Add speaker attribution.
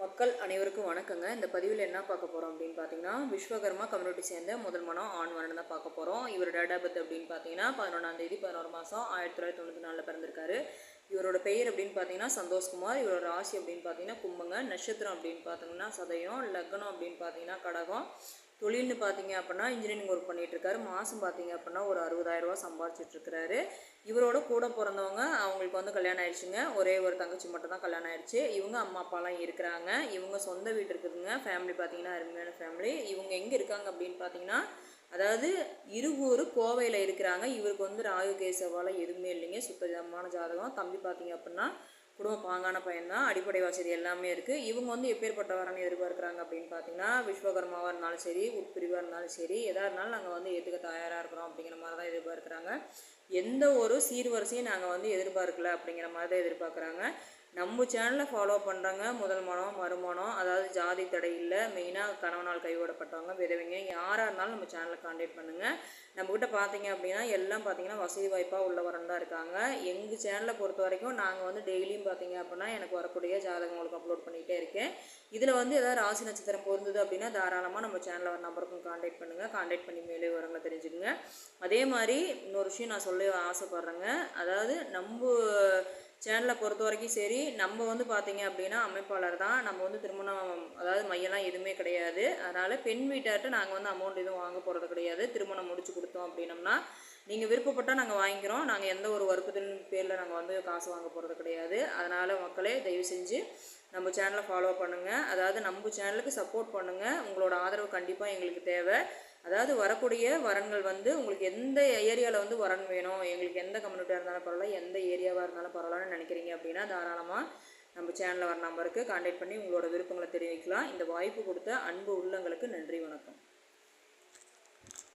Speaker 1: மக்கள் அனைவருக்கும் வணக்கங்க. இந்த பதிவில் என்ன பார்க்க போகிறோம் அப்படின்னு பார்த்தீங்கன்னா, விஸ்வகர்மா கம்யூனிட்டி சேர்ந்த முதல் மனம் ஆண் வரன் தான் பார்க்க போகிறோம். இவர் டேட் ஆஃப் பர்த் அப்படின்னு பார்த்தீங்கன்னா 11ஆம் தேதி 11 மாதம் 1994 பிறந்திருக்காரு. இவரோட பெயர் அப்படின்னு பார்த்தீங்கன்னா சந்தோஷ்குமார். இவரோட ராசி அப்படின்னு பார்த்தீங்கன்னா கும்பங்க. நட்சத்திரம் அப்படின்னு பார்த்தீங்கன்னா சதயம். லக்னம் அப்படின்னு பார்த்தீங்கன்னா கடகம். தொழில்னு பார்த்தீங்க அப்படின்னா இன்ஜினியரிங் ஒர்க் பண்ணிகிட்ருக்காரு. மாதம் பார்த்தீங்க அப்படின்னா ஒரு 60,000 ரூபா சம்பாதிச்சிட்ருக்கிறாரு. இவரோட கூட பிறந்தவங்க அவங்களுக்கு வந்து கல்யாணம் ஆயிடுச்சுங்க. ஒரே ஒரு தங்கச்சி மட்டும் தான் கல்யாணம் ஆயிடுச்சு. இவங்க அம்மா அப்பாலாம் இருக்கிறாங்க. இவங்க சொந்த வீடு இருக்குதுங்க. ஃபேமிலி பார்த்தீங்கன்னா அருமையான ஃபேமிலி. இவங்க எங்கே இருக்காங்க அப்படின்னு பார்த்தீங்கன்னா, அதாவது இருகூர் கோவையில் இருக்கிறாங்க. இவருக்கு வந்து ராகு கேசவால் எதுவுமே இல்லைங்க. சுத்தமான ஜாதகம். தம்பி பார்த்தீங்க அப்படின்னா குடும்ப பாங்கான பையன்தான். அடிப்படை வசதி எல்லாமே இருக்குது. இவங்க வந்து எப்பேற்பட்ட வரன்னு எதிர்பார்க்குறாங்க அப்படின்னு பார்த்தீங்கன்னா, விஸ்வகர்மாவாக இருந்தாலும் சரி, உட்பிரிவாக இருந்தாலும் சரி, எதாக இருந்தாலும் நாங்கள் வந்து ஏற்றுக்க தயாராக இருக்கிறோம் அப்படிங்கிற மாதிரி தான் எதிர்பார்க்குறாங்க. எந்த ஒரு சீர்வரிசையும் நாங்கள் வந்து எதிர்பார்க்கல அப்படிங்கிற மாதிரி தான் எதிர்பார்க்குறாங்க. நம்ம சேனலை ஃபாலோ பண்ணுறாங்க. முதல் மனம், மறுமணம், அதாவது ஜாதி தடை இல்லை. மெயினாக கணவனால் கைவிடப்பட்டவங்க, விதவைங்க, யாராக இருந்தாலும் நம்ம சேனலை கான்டாக்ட் பண்ணுங்கள். நம்மக்கிட்ட பார்த்தீங்க அப்படின்னா எல்லாம் பார்த்தீங்கன்னா வசதி வாய்ப்பாக உள்ளவரன் தான் இருக்காங்க. எங்கள் சேனலை பொறுத்த வரைக்கும் நாங்கள் வந்து டெய்லியும் பார்த்தீங்க அப்படின்னா எனக்கு வரக்கூடிய ஜாதகம் உங்களுக்கு அப்லோட் பண்ணிகிட்டே இருக்கேன். இதில் வந்து ஏதாவது ராசி நட்சத்திரம் பொருந்தது அப்படின்னா தாராளமாக நம்ம சேனலில் வர நம்பருக்கும் கான்டாக்ட் பண்ணுங்கள். கான்டாக்ட் பண்ணி மேலே விவரங்களை தெரிஞ்சுக்குங்க. அதே மாதிரி இன்னொரு விஷயம் நான் சொல்ல ஆசைப்பட்றேங்க. அதாவது நம்ம சேனலை பொறுத்த வரைக்கும் சரி, நம்ம வந்து பார்த்தீங்க அப்படின்னா அமைப்பாளர் தான். நம்ம வந்து திருமணம் அதாவது மையெல்லாம் எதுவுமே கிடையாது. அதனால் பெண் வீட்டார்ட்ட நாங்கள் வந்து அமௌண்ட் எதுவும் வாங்க போகிறது கிடையாது. திருமணம் முடிச்சு கொடுத்தோம் அப்படின்னம்னா நீங்கள் விருப்பப்பட்டால் நாங்கள் வாங்கிக்கிறோம். நாங்கள் எந்த ஒரு வற்புறுத்தலின் பேரில் நாங்கள் வந்து காசு வாங்க போகிறது கிடையாது. அதனால் மக்களே தயவு செஞ்சு நம்ம சேனலை ஃபாலோ பண்ணுங்கள். அதாவது நம்ம சேனலுக்கு சப்போர்ட் பண்ணுங்கள். உங்களோட ஆதரவு கண்டிப்பாக எங்களுக்கு தேவை. அதாவது வரக்கூடிய வரன்கள் வந்து உங்களுக்கு எந்த ஏரியாவில் வந்து வரன் வேணும், எங்களுக்கு எந்த கம்யூனிட்டியாக இருந்தாலும் பரவாயில்ல, எந்த ஏரியாவாக இருந்தாலும் பரவாயில்லன்னு நினைக்கிறீங்க அப்படின்னா தாராளமாக நம்ம சேனலில் வர நம்பருக்கு கான்டாக்ட் பண்ணி உங்களோட விருப்பங்களை தெரிவிக்கலாம். இந்த வாய்ப்பு கொடுத்த அன்பு உள்ளங்களுக்கு நன்றி, வணக்கம்.